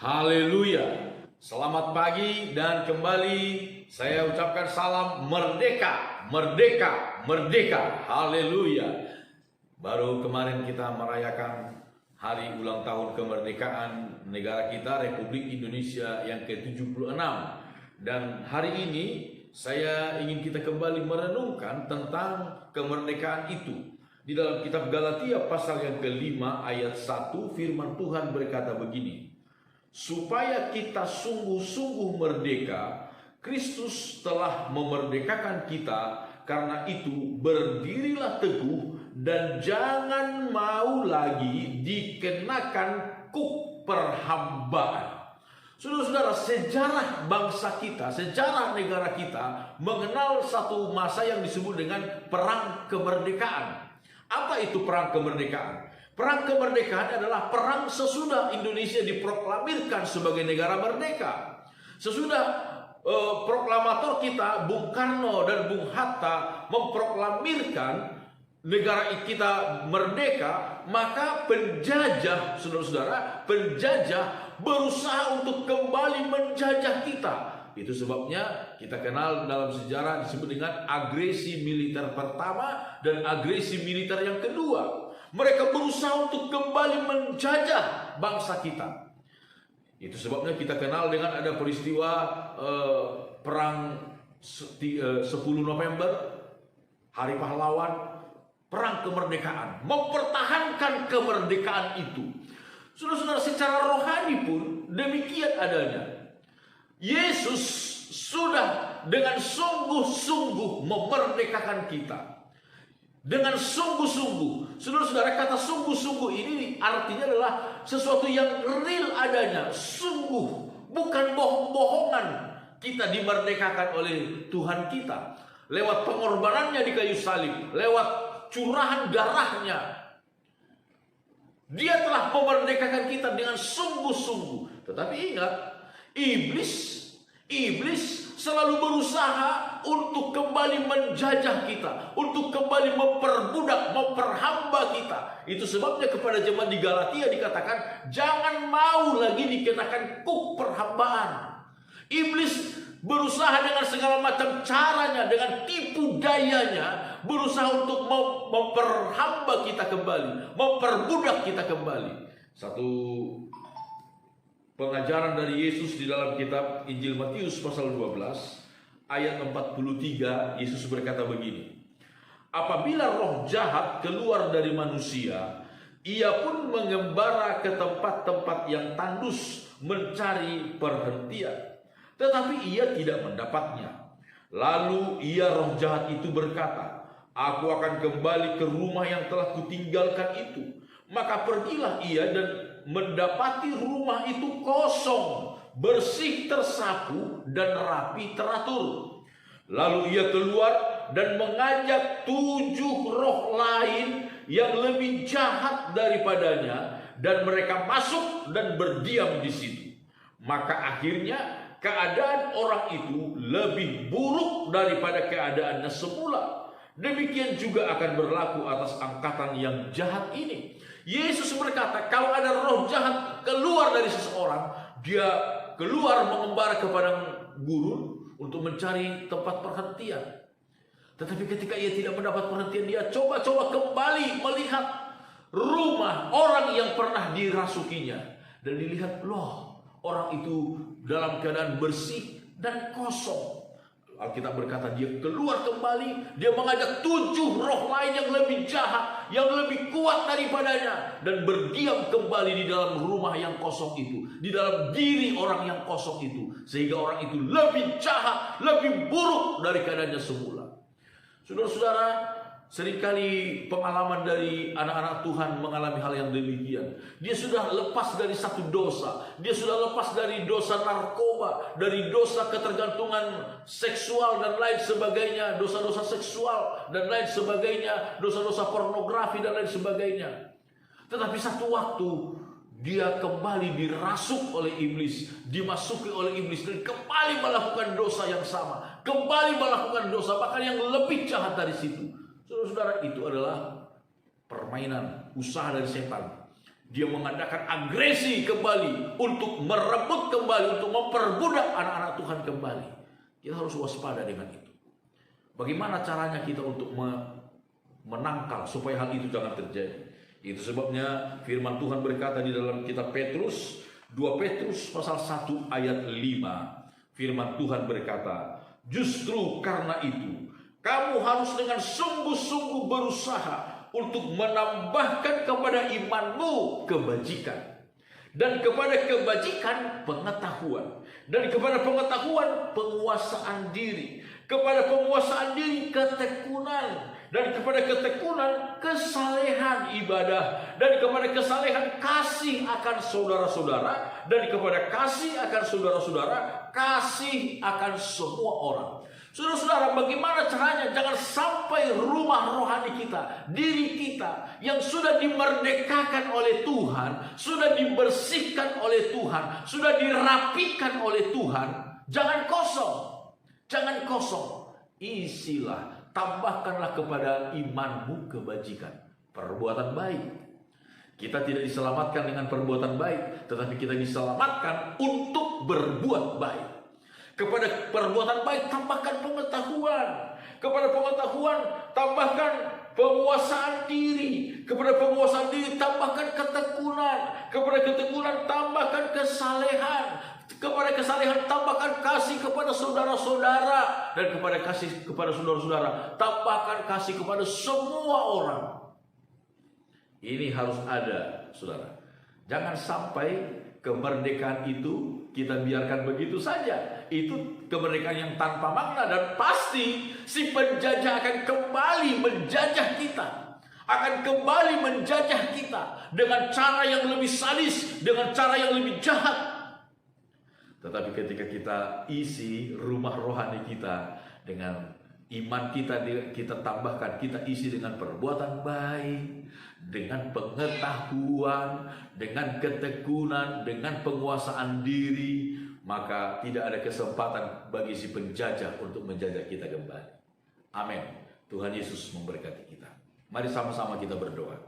Haleluya. Selamat pagi dan kembali saya ucapkan salam merdeka, merdeka, merdeka. Haleluya. Baru kemarin kita merayakan hari ulang tahun kemerdekaan negara kita Republik Indonesia yang ke-76. Dan hari ini saya ingin kita kembali merenungkan tentang kemerdekaan itu. Di dalam kitab Galatia pasal yang ke-5 ayat 1 firman Tuhan berkata begini. Supaya kita sungguh-sungguh merdeka, Kristus telah memerdekakan kita. Karena itu berdirilah teguh dan jangan mau lagi dikenakan kuk perhambaan. Saudara-saudara, sejarah bangsa kita, sejarah negara kita mengenal satu masa yang disebut dengan perang kemerdekaan. Apa itu perang kemerdekaan? Perang kemerdekaan adalah perang sesudah Indonesia diproklamirkan sebagai negara merdeka. Sesudah proklamator kita Bung Karno dan Bung Hatta memproklamirkan negara kita merdeka, maka penjajah, saudara-saudara, penjajah berusaha untuk kembali menjajah kita. Itu sebabnya kita kenal dalam sejarah disebut dengan agresi militer pertama dan agresi militer yang kedua. Mereka berusaha untuk kembali menjajah bangsa kita. Itu sebabnya kita kenal dengan ada peristiwa perang 10 November, Hari Pahlawan, perang kemerdekaan, mempertahankan kemerdekaan itu. Saudara-saudara, secara rohani pun demikian adanya. Yesus sudah dengan sungguh-sungguh memerdekakan kita. Dengan sungguh-sungguh. Saudara-saudara, kata sungguh-sungguh ini artinya adalah sesuatu yang real adanya. Sungguh, bukan bohong-bohongan. Kita dimerdekakan oleh Tuhan kita. Lewat pengorbanannya di kayu salib. Lewat curahan darahnya. Dia telah memerdekakan kita dengan sungguh-sungguh. Tetapi ingat, Iblis selalu berusaha untuk kembali menjajah kita, untuk kembali memperbudak, memperhamba kita. Itu sebabnya kepada jemaat di Galatia dikatakan, jangan mau lagi dikenakan kuk perhambaan. Iblis berusaha dengan segala macam caranya, dengan tipu dayanya, berusaha untuk memperhamba kita kembali, memperbudak kita kembali. Satu pengajaran dari Yesus di dalam kitab Injil Matius pasal 12 ayat 43, Yesus berkata begini. Apabila roh jahat keluar dari manusia, ia pun mengembara ke tempat-tempat yang tandus mencari perhentian. Tetapi ia tidak mendapatnya. Lalu roh jahat itu berkata, aku akan kembali ke rumah yang telah kutinggalkan itu. Maka pergilah ia dan mendapati rumah itu kosong, bersih tersapu dan rapi teratur. Lalu ia keluar dan mengajak 7 roh lain yang lebih jahat daripadanya, dan mereka masuk dan berdiam di situ. Maka akhirnya keadaan orang itu lebih buruk daripada keadaannya semula. Demikian juga akan berlaku atas angkatan yang jahat ini. Yesus berkata, kalau ada roh jahat keluar dari seseorang, dia keluar mengembara ke padang gurun untuk mencari tempat perhentian. Tetapi ketika ia tidak mendapat perhentian, dia coba-coba kembali melihat rumah orang yang pernah dirasukinya. Dan dilihat, loh, orang itu dalam keadaan bersih dan kosong. Alkitab berkata dia keluar kembali, dia mengajak 7 roh lain yang lebih jahat, yang lebih kuat daripadanya, dan berdiam kembali di dalam rumah yang kosong itu, di dalam diri orang yang kosong itu, sehingga orang itu lebih jahat, lebih buruk dari keadaannya semula. Saudara-saudara, seringkali pengalaman dari anak-anak Tuhan mengalami hal yang demikian. Dia sudah lepas dari satu dosa. Dia sudah lepas dari dosa narkoba, dari dosa ketergantungan seksual dan lain sebagainya, dosa-dosa seksual dan lain sebagainya, dosa-dosa pornografi dan lain sebagainya. Tetapi satu waktu dia kembali dirasuk oleh iblis, dimasuki oleh iblis, dan kembali melakukan dosa yang sama, kembali melakukan dosa bahkan yang lebih jahat dari situ. Saudara-saudara, itu adalah permainan, usaha dari setan. Dia mengadakan agresi kembali untuk merebut kembali, untuk memperbudak anak-anak Tuhan kembali. Kita harus waspada dengan itu. Bagaimana caranya kita untuk menangkal supaya hal itu jangan terjadi? Itu sebabnya firman Tuhan berkata di dalam kitab Petrus, 2 Petrus pasal 1 ayat 5. Firman Tuhan berkata, justru karena itu kamu harus dengan sungguh-sungguh berusaha untuk menambahkan kepada imanmu kebajikan, dan kepada kebajikan pengetahuan, dan kepada pengetahuan penguasaan diri, kepada penguasaan diri ketekunan, dan kepada ketekunan kesalehan ibadah, dan kepada kesalehan kasih akan saudara-saudara, dan kepada kasih akan saudara-saudara kasih akan semua orang. Saudara-saudara, bagaimana caranya? Jangan sampai rumah rohani kita, diri kita yang sudah dimerdekakan oleh Tuhan, sudah dibersihkan oleh Tuhan, sudah dirapikan oleh Tuhan, jangan kosong. Jangan kosong. Isilah, tambahkanlah kepada imanmu kebajikan, perbuatan baik. Kita tidak diselamatkan dengan perbuatan baik, tetapi kita diselamatkan untuk berbuat baik. Kepada perbuatan baik tambahkan pengetahuan, kepada pengetahuan tambahkan penguasaan diri, kepada penguasaan diri tambahkan ketekunan, kepada ketekunan tambahkan kesalehan, kepada kesalehan tambahkan kasih kepada saudara-saudara, dan kepada kasih kepada saudara-saudara tambahkan kasih kepada semua orang. Ini harus ada, saudara. Jangan sampai kemerdekaan itu kita biarkan begitu saja. Itu kemerdekaan yang tanpa makna, dan pasti si penjajah akan kembali menjajah kita, akan kembali menjajah kita dengan cara yang lebih sadis, dengan cara yang lebih jahat. Tetapi ketika kita isi rumah rohani kita dengan iman kita tambahkan, kita isi dengan perbuatan baik, dengan pengetahuan, dengan ketekunan, dengan penguasaan diri, maka tidak ada kesempatan bagi si penjajah untuk menjajah kita kembali. Amin. Tuhan Yesus memberkati kita. Mari sama-sama kita berdoa.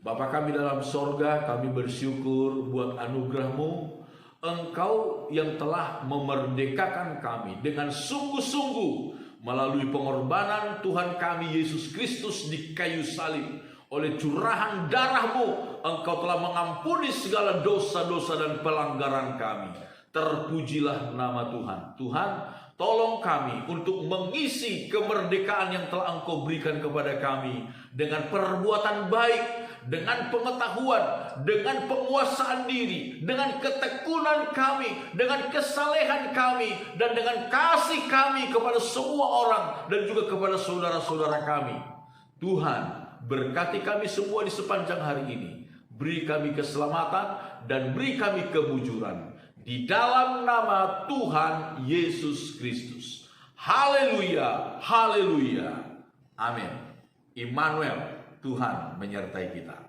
Bapa kami dalam sorga, kami bersyukur buat anugerah-Mu. Engkau yang telah memerdekakan kami dengan sungguh-sungguh melalui pengorbanan Tuhan kami Yesus Kristus di kayu salib. Oleh curahan darah-Mu, Engkau telah mengampuni segala dosa-dosa dan pelanggaran kami. Terpujilah nama Tuhan. Tuhan, tolong kami untuk mengisi kemerdekaan yang telah Engkau berikan kepada kami dengan perbuatan baik, dengan pengetahuan, dengan penguasaan diri, dengan ketekunan kami, dengan kesalehan kami, dan dengan kasih kami kepada semua orang dan juga kepada saudara-saudara kami. Tuhan, berkati kami semua di sepanjang hari ini. Beri kami keselamatan dan beri kami kemujuran. Di dalam nama Tuhan Yesus Kristus. Haleluya, haleluya. Amin. Immanuel, Tuhan menyertai kita.